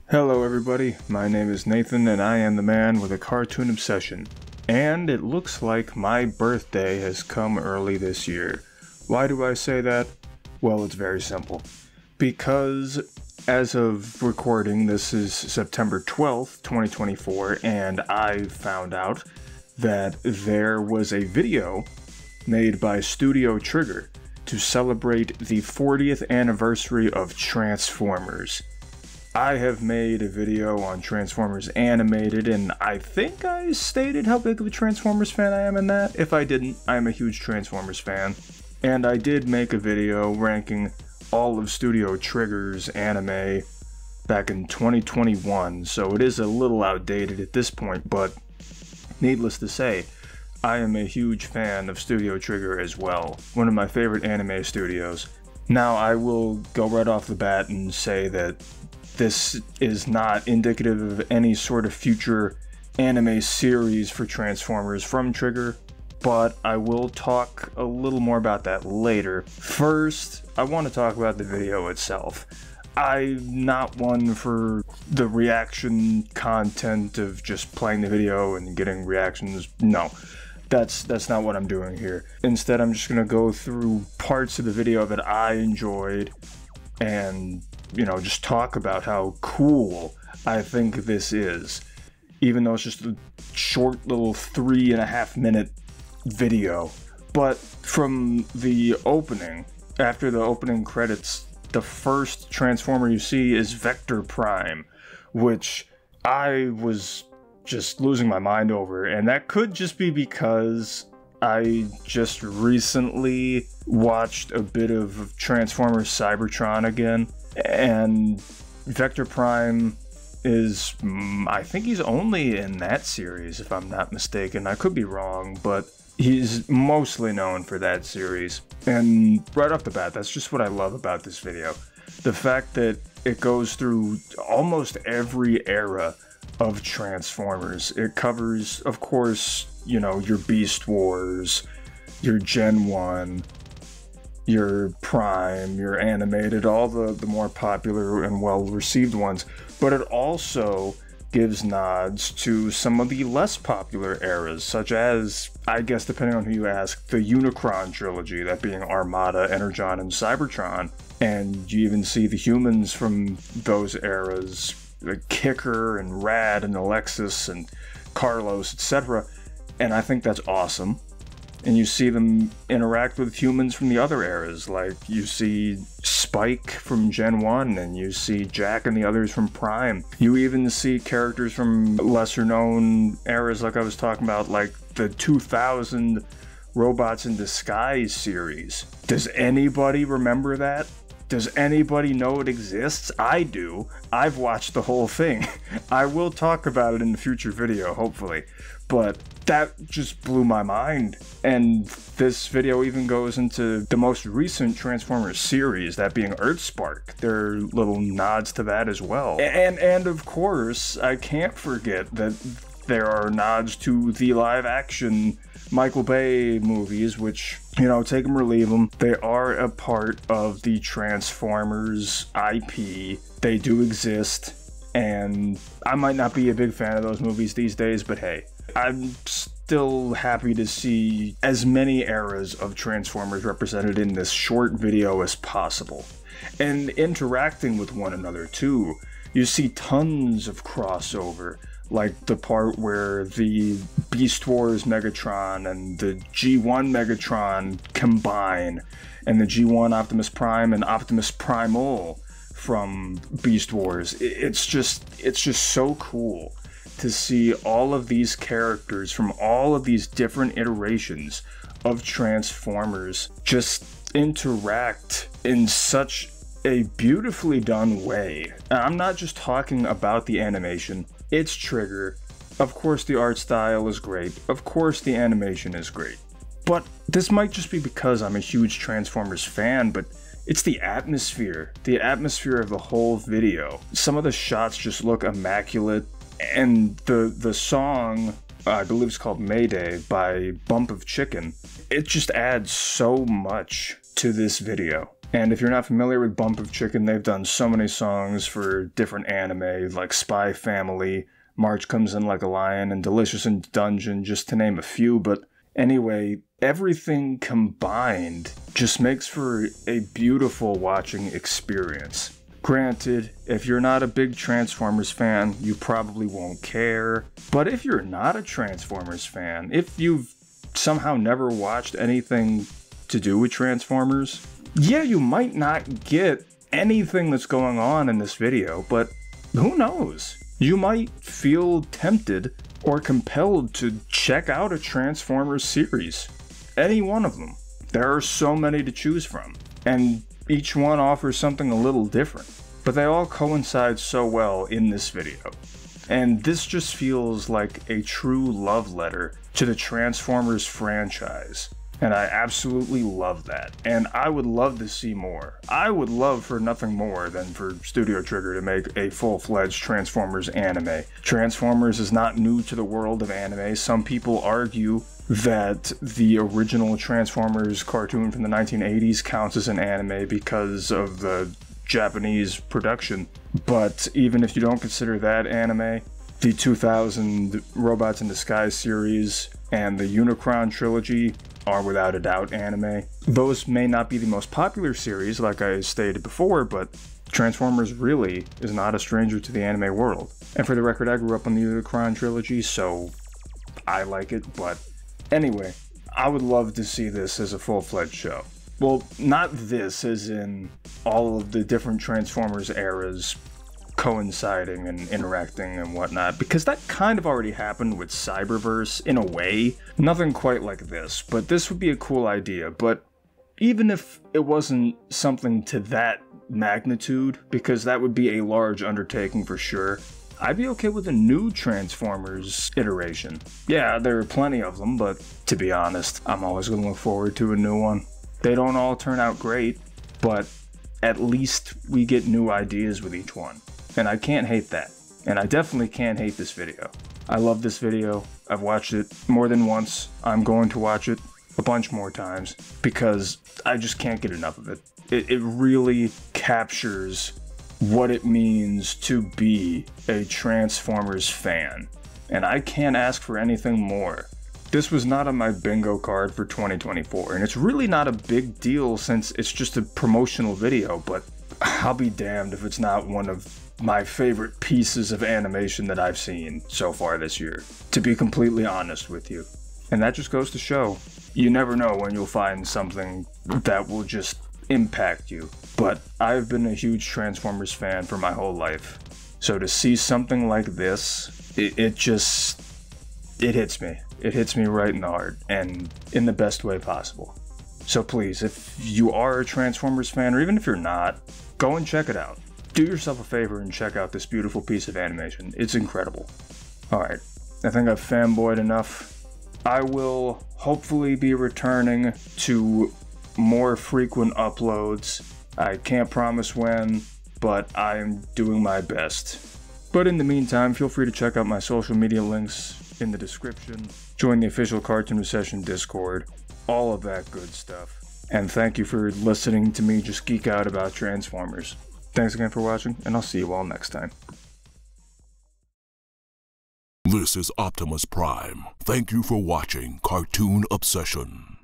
Hello everybody, my name is Nathan and I am the man with a cartoon obsession. And it looks like my birthday has come early this year. Why do I say that? Well, it's very simple. Because as of recording, this is September 12th, 2024, and I found out that there was a video made by Studio Trigger to celebrate the 40th anniversary of Transformers. I have made a video on Transformers Animated, and I think I stated how big of a Transformers fan I am in that. If I didn't, I am a huge Transformers fan. And I did make a video ranking all of Studio Trigger's anime back in 2021, so it is a little outdated at this point, but needless to say, I am a huge fan of Studio Trigger as well, one of my favorite anime studios. Now, I will go right off the bat and say that this is not indicative of any sort of future anime series for Transformers from Trigger, but I will talk a little more about that later. First, I want to talk about the video itself. I'm not one for the reaction content of just playing the video and getting reactions. No, that's not what I'm doing here. Instead, I'm just going to go through parts of the video that I enjoyed and just talk about how cool I think this is, even though it's just a short little 3.5 minute video. But from the opening, after the opening credits, the first Transformer you see is Vector Prime, which I was just losing my mind over, and that could just be because I just recently watched a bit of Transformers Cybertron again, and Vector Prime is, I think he's only in that series if I'm not mistaken. I could be wrong, but he's mostly known for that series. And right off the bat, that's just what I love about this video. The fact that it goes through almost every era of Transformers. It covers, of course, your Beast Wars, your Gen 1, your Prime, your Animated, all the more popular and well-received ones. But it also gives nods to some of the less popular eras, such as, I guess depending on who you ask, the Unicron trilogy, that being Armada, Energon, and Cybertron. And you even see the humans from those eras, like Kicker and Rad and Alexis and Carlos, etc. And I think that's awesome. And you see them interact with humans from the other eras, like you see Spike from Gen 1, and you see Jack and the others from Prime. You even see characters from lesser known eras, like I was talking about, like the 2000 Robots in Disguise series. Does anybody remember that? Does anybody know it exists? I do. I've watched the whole thing. I will talk about it in a future video, hopefully. But that just blew my mind. And this video even goes into the most recent Transformers series, that being Earthspark. There are little nods to that as well. And of course, I can't forget that there are nods to the live-action Michael Bay movies, which, take them or leave them. They are a part of the Transformers IP. They do exist, and I might not be a big fan of those movies these days, but hey, I'm still happy to see as many eras of Transformers represented in this short video as possible. And interacting with one another too. You see tons of crossover, like the part where the Beast Wars Megatron and the G1 Megatron combine, and the G1 Optimus Prime and Optimus Primal from Beast Wars. It's just so cool to see all of these characters from all of these different iterations of Transformers just interact in such a beautifully done way. And I'm not just talking about the animation. It's Trigger. Of course the art style is great. Of course the animation is great. But this might just be because I'm a huge Transformers fan, but it's the atmosphere of the whole video. Some of the shots just look immaculate, and the song, I believe it's called Mayday by Bump of Chicken, it just adds so much to this video. And if you're not familiar with Bump of Chicken, they've done so many songs for different anime, like Spy Family, March Comes In Like a Lion, and Delicious in Dungeon, just to name a few. But anyway, everything combined just makes for a beautiful watching experience. Granted, if you're not a big Transformers fan, you probably won't care. But if you're not a Transformers fan, if you've somehow never watched anything to do with Transformers, yeah, you might not get anything that's going on in this video, but who knows? You might feel tempted or compelled to check out a Transformers series. Any one of them. There are so many to choose from, and each one offers something a little different, but they all coincide so well in this video. And this just feels like a true love letter to the Transformers franchise. And I absolutely love that. And I would love to see more. I would love for nothing more than for Studio Trigger to make a full-fledged Transformers anime. Transformers is not new to the world of anime. Some people argue that the original Transformers cartoon from the 1980s counts as an anime because of the Japanese production. But even if you don't consider that anime, the 2000 Robots in Disguise series and the Unicron trilogy are without a doubt anime. Those may not be the most popular series, like I stated before, but Transformers really is not a stranger to the anime world. And for the record, I grew up on the Unicron trilogy, so I like it, but anyway, I would love to see this as a full-fledged show. Well, not this, as in all of the different Transformers eras coinciding and interacting and whatnot, because that kind of already happened with Cyberverse in a way. Nothing quite like this, but this would be a cool idea. But even if it wasn't something to that magnitude, because that would be a large undertaking for sure, I'd be okay with a new Transformers iteration. Yeah, there are plenty of them, but to be honest, I'm always going to look forward to a new one. They don't all turn out great, but at least we get new ideas with each one. And I can't hate that. And I definitely can't hate this video. I love this video. I've watched it more than once. I'm going to watch it a bunch more times because I just can't get enough of it. It really captures what it means to be a Transformers fan. And I can't ask for anything more. This was not on my bingo card for 2024, and it's really not a big deal since it's just a promotional video, but I'll be damned if it's not one of my favorite pieces of animation that I've seen so far this year, to be completely honest with you. And that just goes to show, you never know when you'll find something that will just impact you. But I've been a huge Transformers fan for my whole life, so to see something like this, it hits me. It hits me right in the heart, and in the best way possible. So please, if you are a Transformers fan, or even if you're not, go and check it out. Do yourself a favor and check out this beautiful piece of animation. It's incredible. Alright, I think I've fanboyed enough. I will hopefully be returning to more frequent uploads. I can't promise when, but I'm doing my best. But in the meantime, feel free to check out my social media links in the description. Join the official Cartoon Obsession Discord. All of that good stuff. And thank you for listening to me just geek out about Transformers. Thanks again for watching, and I'll see you all next time. This is Optimus Prime. Thank you for watching Cartoon Obsession.